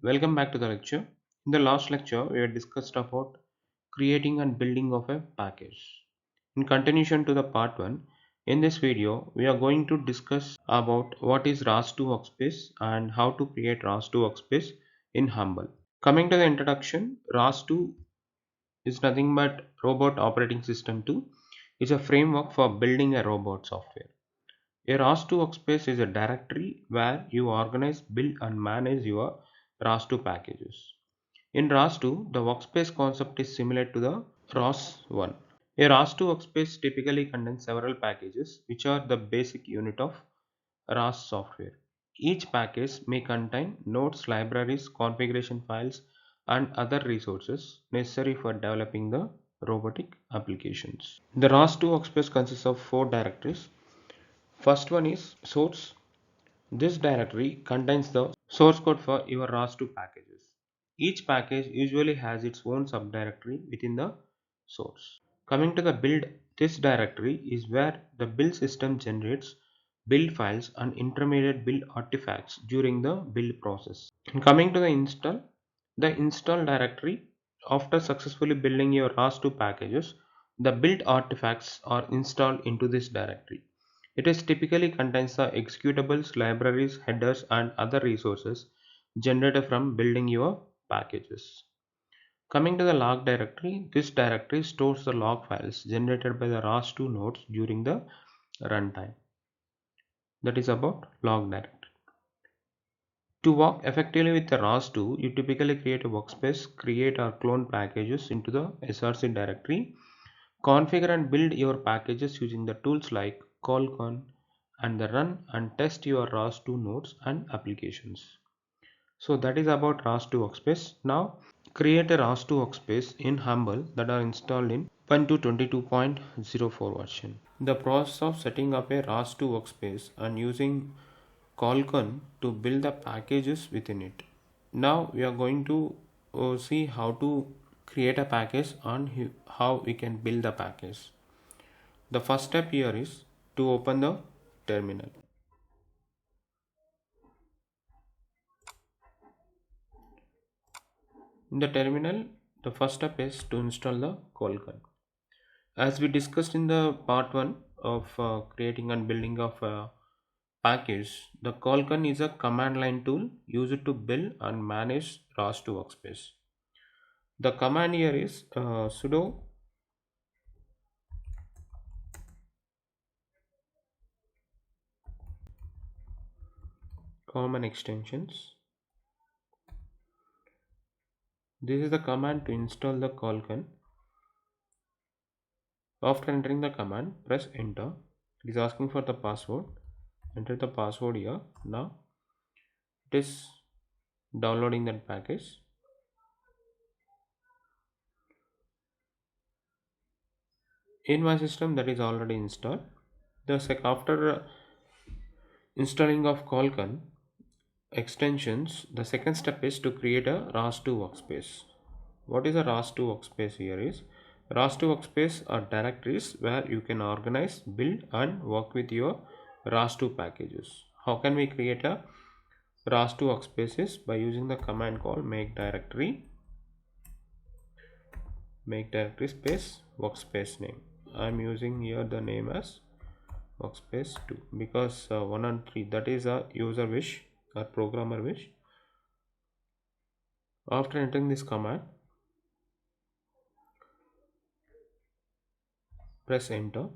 Welcome back to the lecture. In the last lecture, we had discussed about creating and building of a package. In continuation to the part 1, in this video, we are going to discuss about what is ROS2 Workspace and how to create ROS2 Workspace in Humble. Coming to the introduction, ROS2 is nothing but Robot Operating System 2. Is a framework for building a robot software. A ROS2 workspace is a directory where you organize, build and manage your ROS2 packages. In ROS2, the workspace concept is similar to the ROS1. A ROS2 workspace typically contains several packages which are the basic unit of ROS software. Each package may contain nodes, libraries, configuration files and other resources necessary for developing the robotic applications. The ROS2 workspace consists of 4 directories. First one is source. This directory contains the source code for your ROS2 packages. Each package usually has its own subdirectory within the source. Coming to the build, this directory is where the build system generates build files and intermediate build artifacts during the build process. And coming to the install directory, after successfully building your ROS2 packages, the build artifacts are installed into this directory. It is typically contains the executables, libraries, headers and other resources generated from building your packages. Coming to the log directory, this directory stores the log files generated by the ROS2 nodes during the runtime. That is about log directory. To work effectively with the ROS2, you typically create a workspace, create or clone packages into the src directory, configure and build your packages using the tools like colcon and the run and test your ROS2 nodes and applications. So that is about ROS2 workspace. Now create a ROS2 workspace in Humble that are installed in 1.22.04 version. The process of setting up a ROS2 workspace and using colcon to build the packages within it. Now we are going to see how to create a package and how we can build the package. The first step here is to open the terminal. In the terminal, the first step is to install the colcon. As we discussed in the part 1 of creating and building of package, the colcon is a command line tool used to build and manage ROS2 workspace. The command here is sudo common extensions. This is the command to install the colcon. After entering the command, press enter. It is asking for the password. Enter the password here. Now it is downloading that package. In my system, that is already installed. After installing of colcon extensions, the second step is to create a ROS2 workspace. What is a ROS2 workspace here is ROS2 workspace are directories where you can organize, build and work with your ROS2 packages. How can we create a ROS2 workspaces? By using the command called make directory space workspace name. I am using here the name as workspace 2 because 1 and 3 that is a user wish or programmer wish. After entering this command, press enter.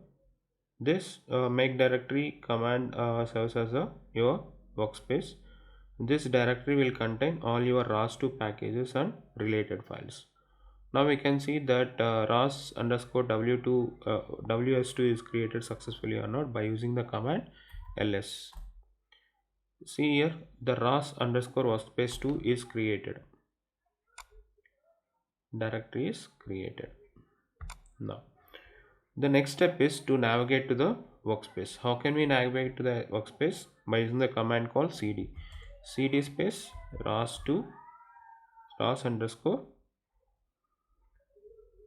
This make directory command serves as your workspace. This directory will contain all your ROS2 packages and related files. Now we can see that ROS underscore w2 ws2 is created successfully or not by using the command ls. See here the ROS underscore workspace 2 is created. Directory is created. Now the next step is to navigate to the workspace. How can we navigate to the workspace? By using the command called cd space ROS2 ROS underscore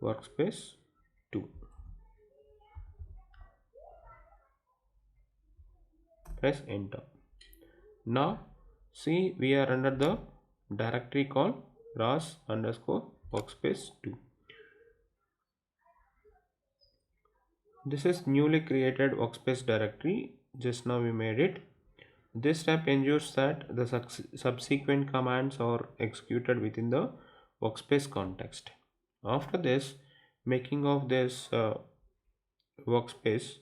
workspace 2. Press enter. Now see we are under the directory called ROS underscore workspace 2. This is newly created workspace directory. Just now we made it. This step ensures that the subsequent commands are executed within the workspace context. After this, making of this workspace,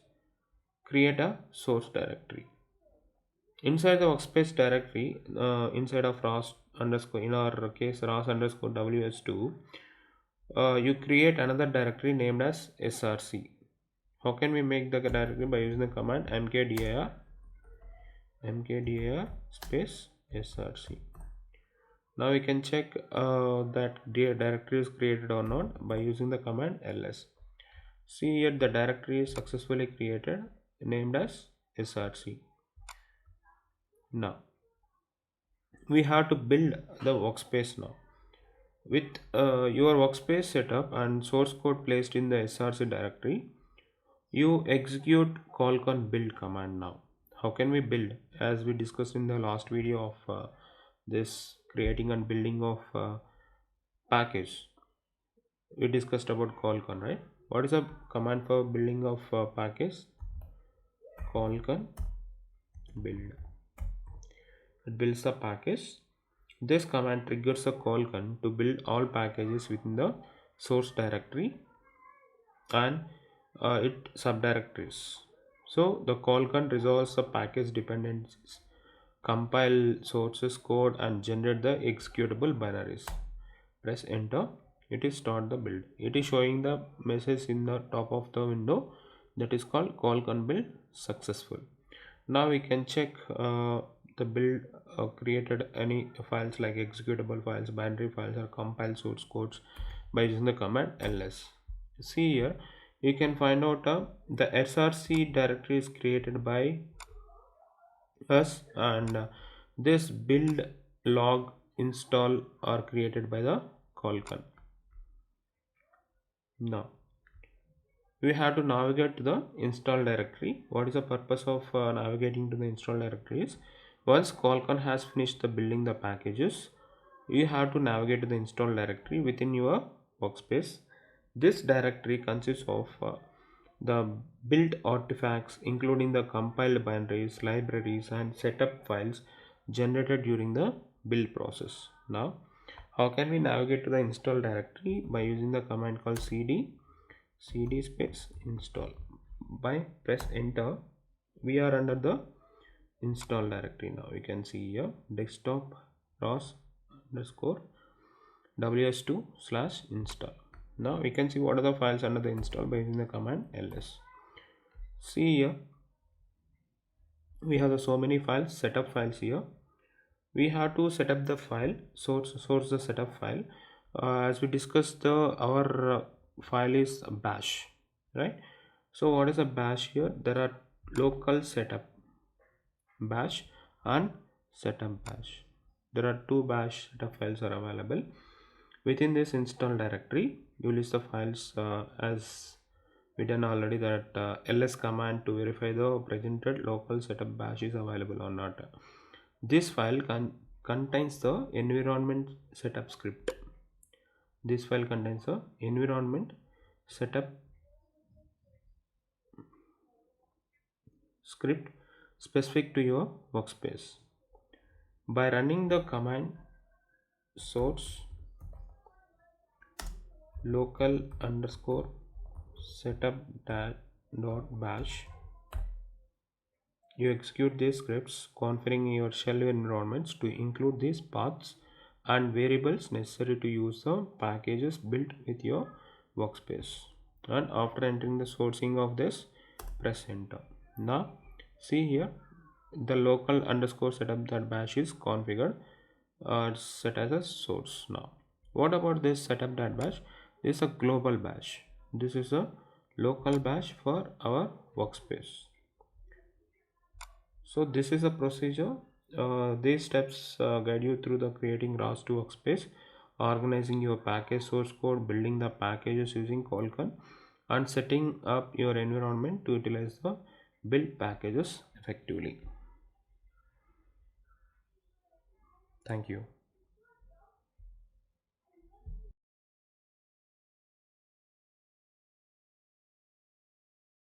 create a source directory. Inside the workspace directory, inside of ROS underscore, in our case ROS underscore ws2, you create another directory named as src. How can we make the directory? By using the command mkdir space src. Now we can check that directory is created or not by using the command ls. See here, the directory is successfully created, named as src. Now we have to build the workspace. Now with your workspace setup and source code placed in the src directory, you execute colcon build command. Now how can we build? As we discussed in the last video of this creating and building of package, we discussed about colcon, right? What is a command for building of package? Colcon build. It builds the package. This command triggers a colcon to build all packages within the source directory and its subdirectories. So the colcon resolves the package dependencies, compile sources code and generate the executable binaries. Press enter. It is start the build. It is showing the message in the top of the window that is called colcon build successful. Now we can check the build created any files like executable files, binary files or compiled source codes by using the command ls. See here, you can find out the src directory is created by us, and this build log install are created by the colcon. Now we have to navigate to the install directory. What is the purpose of navigating to the install directory is, once colcon has finished the building the packages, you have to navigate to the install directory within your workspace. This directory consists of the built artifacts, including the compiled binaries, libraries and setup files generated during the build process. Now how can we navigate to the install directory? By using the command called cd space install. By press enter, we are under the install directory. Now you can see here desktop ROS underscore ws2 slash install. Now we can see what are the files under the install by using the command ls. See here, we have so many files, setup files here. We have to set up the file, source the setup file. As we discussed, our file is bash, right? So what is a bash? Here there are local setup bash and setup bash. There are two bash setup files are available. Within this install directory, you list the files as we done already, that ls command to verify the presented local setup bash is available or not. This file contains the environment setup script. This file contains the environment setup script specific to your workspace. By running the command source local underscore setup dot bash, you execute these scripts configuring your shell environments to include these paths and variables necessary to use the packages built with your workspace. And after entering the sourcing of this, press enter. Now see here, the local underscore setup that bash is configured set as a source. Now what about this setup that bash? This is a global bash. This is a local bash for our workspace. So this is a procedure. These steps guide you through the creating ROS2 workspace, organizing your package source code, building the packages using colcon, and setting up your environment to utilize the build packages effectively. Thank you.